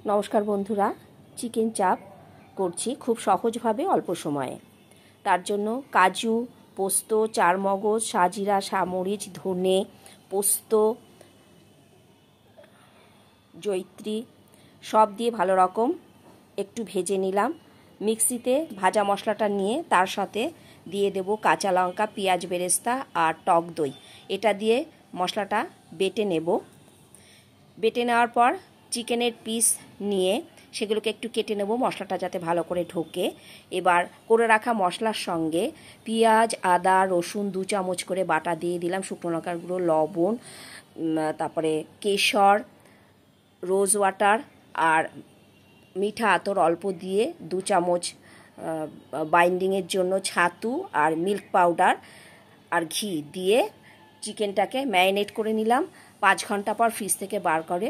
নমস্কার বন্ধুরা, চিকেন চাপ করছি খুব সহজভাবে অল্প সময়ে। তার জন্য কাজু, পোস্ত, চারমগজ, সাজিরা, সামরিচ, ধনে, পোস্ত, জয়িত্রী সব দিয়ে ভালো রকম একটু ভেজে নিলাম। মিক্সিতে ভাজা মশলাটা নিয়ে তার সাথে দিয়ে দেব কাঁচা লঙ্কা, পেঁয়াজ বেরেস্তা আর টক দই। এটা দিয়ে মশলাটা বেটে নেব। বেটে নেওয়ার পর চিকেনের পিস নিয়ে সেগুলোকে একটু কেটে নেব, মশলাটা যাতে ভালো করে ঢোকে। এবার করে রাখা মশলার সঙ্গে পেঁয়াজ, আদা, রসুন 2 চামচ করে বাটা দিয়ে দিলাম, শুকনো লঙ্কার গুঁড়ো, লবণ, তারপরে কেশর, রোজ ওয়াটার আর মিঠা আতর অল্প দিয়ে 2 চামচ বাইন্ডিংয়ের জন্য ছাতু আর মিল্ক পাউডার আর ঘি দিয়ে চিকেনটাকে ম্যারিনেট করে নিলাম। 5 ঘন্টা পর ফ্রিজ থেকে বার করে